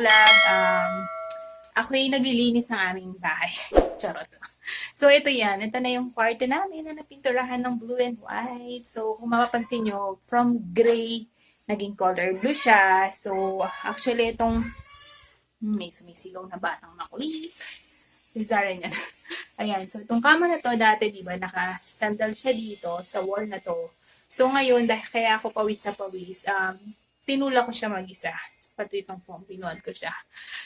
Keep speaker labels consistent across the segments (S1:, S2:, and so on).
S1: vlog. Ako yung naglilinis ng aming bahay. Charot lang. So, ito yan. Ito na yung kwarto namin na napinturahan ng blue and white. So, kung mapapansin nyo, from gray, naging color blue siya. So, actually, itong may sumisigaw na batang makulit. Desire niya. Ayan. So, itong kama na to, dati, di ba, naka-sandal siya dito sa wall na to. So, ngayon, dahil kaya ako pawis na pawis, tinula ko siya mag-isa. Pati itong foam, pinuad ko siya.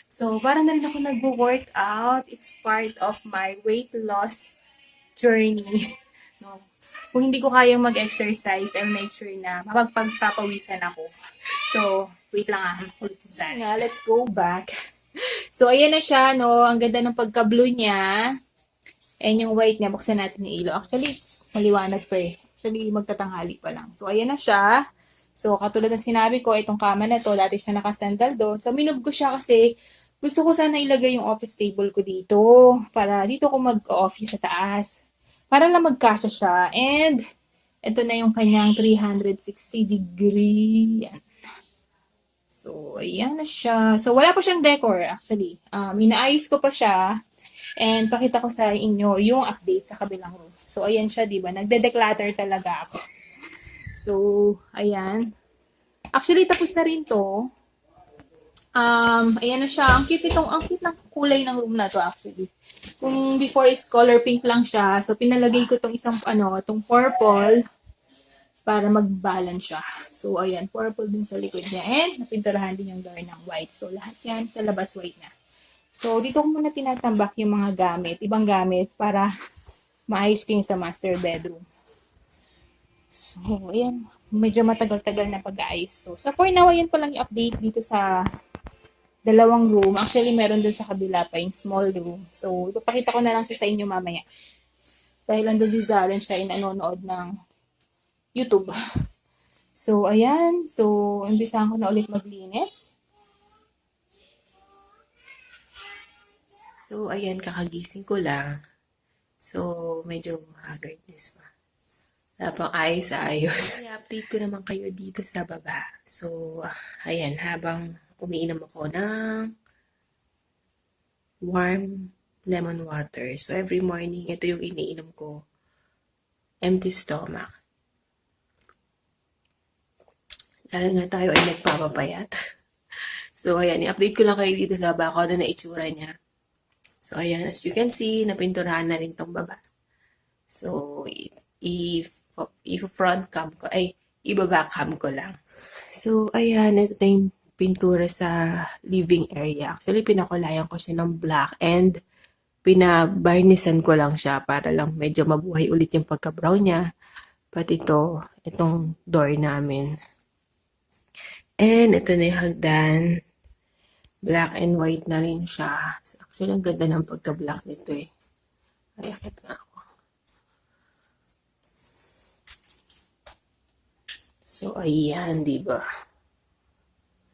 S1: So, parang na rin ako nag-workout. It's part of my weight loss journey. No? Kung hindi ko kayang mag-exercise, I'll make sure na mapagpapawisan ako. So, wait lang ulit sana. Let's go back. So, ayan na siya, no? Ang ganda ng pagka-blue niya. And yung white niya, buksan natin yung ilaw. Actually, it's maliwanag pa eh. Actually, magtatanghali pa lang. So, ayan na siya. So, katulad ng sinabi ko, itong kama na to, dati siya nakasandal doon. So, minove ko siya kasi gusto ko sana ilagay yung office table ko dito. Para dito ko mag-office sa taas. Para lang magkasya siya. And, ito na yung kanyang 360 degree. Yan. So, ayan na siya. So, wala pa siyang decor actually. Inaayos ko pa siya. And, pakita ko sa inyo yung update sa kabilang room. So, ayan siya, diba? Nagde-declutter talaga ako. So, ayan. Actually, tapos na rin to. Ayan na siya. Ang cute ng kulay ng room na to actually. Kung before is color pink lang siya. So, pinalagay ko tong isang, tong purple para mag-balance siya. So, ayan. Purple din sa likod niya. And, napinturahan din yung door ng white. So, lahat yan sa labas white na. So, dito ko muna tinatambak yung mga gamit. Ibang gamit para maayos ko yung sa master bedroom. So, ayan. Medyo matagal-tagal na pag-aayos. So, for now, ayan pa lang yung update dito sa dalawang room. Actually, meron dun sa kabila pa yung small room. So, ipapakita ko na lang siya sa inyo mamaya. Dahil andun si Zaren siya nanonood ng YouTube. So, ayan. So, umpisahan ko na ulit maglinis. So, ayan. Kakagising ko lang. So, medyo haggardness pa. Wala pang ayos-ayos. I-update ko naman kayo dito sa baba. So, ayan, habang umiinom ako ng warm lemon water. So, every morning, ito yung iniinom ko. Empty stomach. Dahil nga tayo ay nagpapapayat. So, ayan, i-update ko lang kayo dito sa baba. Ano na itsura niya. So, ayan, as you can see, napinturahan na rin tong baba. So, front cam ko, ibaba cam ko lang. So, ayan, ito na yung pintura sa living area. Actually, pinakulayan ko siya ng black and pinabarnisan ko lang siya para lang medyo mabuhay ulit yung pagka-brown niya. Pati itong door namin. And ito na yung hagdan. Black and white na rin siya. So, actually, ang ganda ng pagka-black nito eh. Ay, akit nga ako. So, ayan, diba?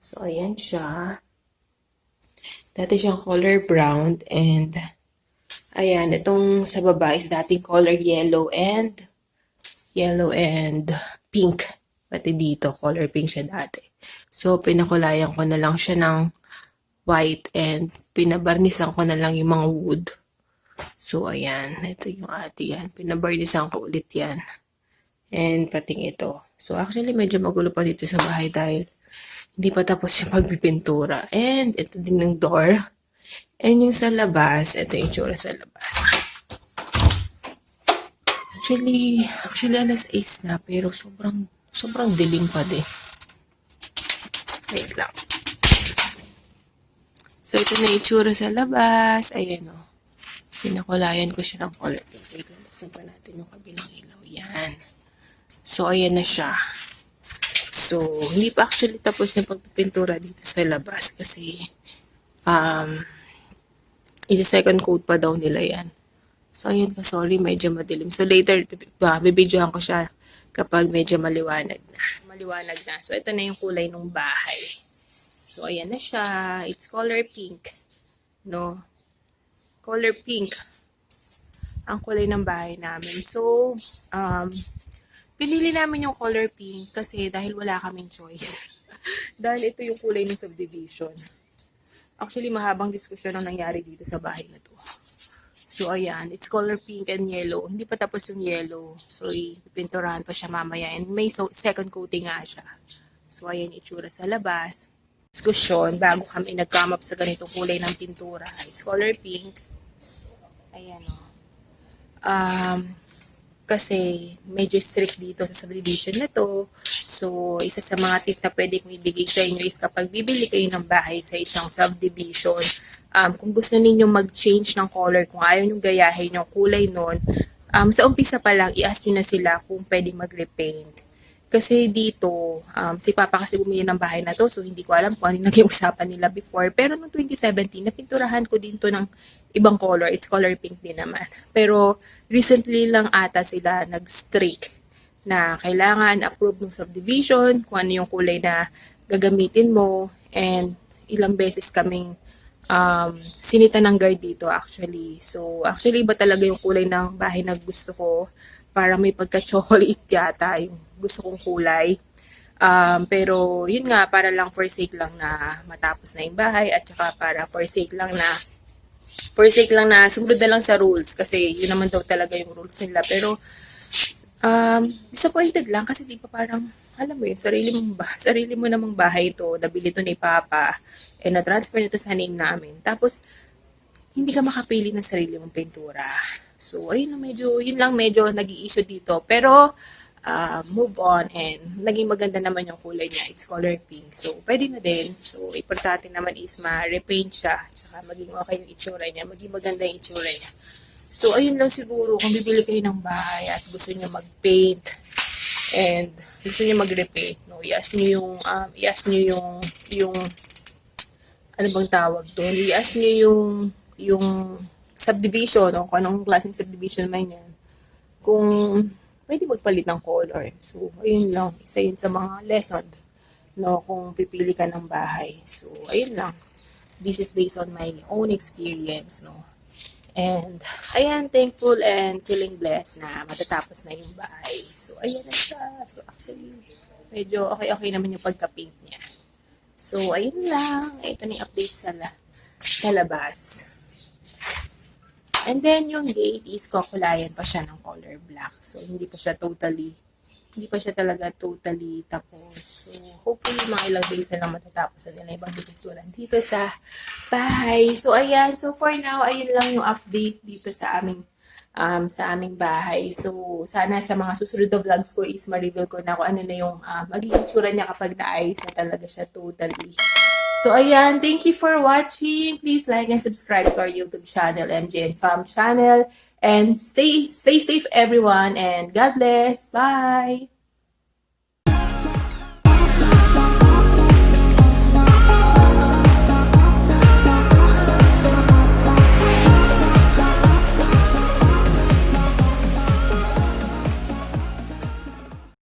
S1: So, ayan siya. Dati siyang color brown and ayan, itong sa baba is dating color yellow and pink. Pati dito, color pink siya dati. So, pinakulayan ko na lang siya ng white and pinabarnisan ko na lang yung mga wood. So, ayan. Ito yung yan. Pinabarnisan ko ulit yan. And pating ito. So, actually, medyo magulo pa dito sa bahay dahil hindi pa tapos yung pagpipintura. And ito din yung door. And yung sa labas, ito yung itsura sa labas. Actually, alas 6 na, pero sobrang dilim pa din. Wait lang. So, ito na yung itsura sa labas. Ayan o. Pinakulayan ko siya ng color. Wait lang, buksan pa natin yung kabilang ilaw. Yan. So, ayan na siya. So, hindi pa actually tapos yung pagpipintura dito sa labas kasi isa-second coat pa daw nila yan. So, ayun pa, sorry, medyo madilim. So, later, bibidyohan ko siya kapag medyo maliwanag na. So, ito na yung kulay ng bahay. So, ayan na siya. It's color pink. No? Color pink. Ang kulay ng bahay namin. So, pinili namin yung color pink kasi dahil wala kaming choice. Dahil ito yung kulay ng subdivision. Actually, mahabang diskusyon ang nangyari dito sa bahay na to. So, ayan. It's color pink and yellow. Hindi pa tapos yung yellow. So, ipinturahan pa siya mamaya. And may second coating nga siya. So, ayan itsura sa labas. Diskusyon bago kami nag-come up sa ganitong kulay ng pintura. It's color pink. Ayan o. Kasi medyo strict dito sa subdivision na to. So, isa sa mga tip na pwede kong ibigay sa inyo is kapag bibili kayo ng bahay sa isang subdivision, kung gusto niyo mag-change ng color, kung ayaw nyo gayahin yung kulay nun, sa umpisa pa lang, i-ask nyo na sila kung pwede mag-repaint. Kasi dito, si Papa kasi bumili ng bahay na to, so hindi ko alam kung ano yung naging usapan nila before. Pero noong 2017, napinturahan ko din to ng ibang color. It's color pink din naman. Pero recently lang ata sila nag-strict na kailangan approve ng subdivision, kung ano yung kulay na gagamitin mo, and ilang beses kaming sinita ng guard dito actually. So, actually iba talaga yung kulay ng bahay na gusto ko. Para may pagka-chocolate yata yung gusto kong kulay. Pero yun nga, para lang for sake lang na matapos na yung bahay at saka para for sake lang na sumunod na lang sa rules kasi yun naman daw talaga yung rules nila. Pero disappointed lang kasi di pa parang, alam mo yun, sarili mo namang bahay to, nabili to ni Papa, and na-transfer nito sa name namin. Tapos, hindi ka makapili ng sarili mong pintura. So, ayun, yun lang medyo nag-i-issue dito. Pero, move on, and naging maganda naman yung kulay niya. It's color pink. So, pwede na din. So, importante naman is ma-repaint siya. Tsaka maging okay yung itsura niya. Maging maganda yung itsura niya. So, ayun lang siguro. Kung bibili kayo ng bahay at gusto niyo mag-paint and gusto niyo mag-repaint, no? I-ask niyo yung ano bang tawag doon? I-ask niyo yung subdivision o kung anong klaseng subdivision man yan. Kung pwede magpalit ng color. So, ayun lang. Isa yun sa mga lesson, no, kung pipili ka ng bahay. So, ayun lang. This is based on my own experience, no. And, ayan, thankful and feeling blessed na matatapos na yung bahay. So, ayan na siya. So, actually, medyo okay naman yung pagka-paint niya. So, ayun lang. Ito na yung update sa labas. And then, yung gate is kukulayan pa siya ng color black. So, hindi pa siya talaga totally tapos. So, hopefully, mga ilang days na lang matatapos na nila ibang pinturan dito sa bahay. So, ayan. So, for now, ayun lang yung update dito sa aming bahay. So, sana sa mga susunod na vlogs ko is ma-reveal ko na kung ano na yung magiging tsura niya kapag naayos na talaga siya totally. So, ayan. Thank you for watching. Please like and subscribe to our YouTube channel, mjandfamchannel. And stay safe, everyone. And God bless. Bye!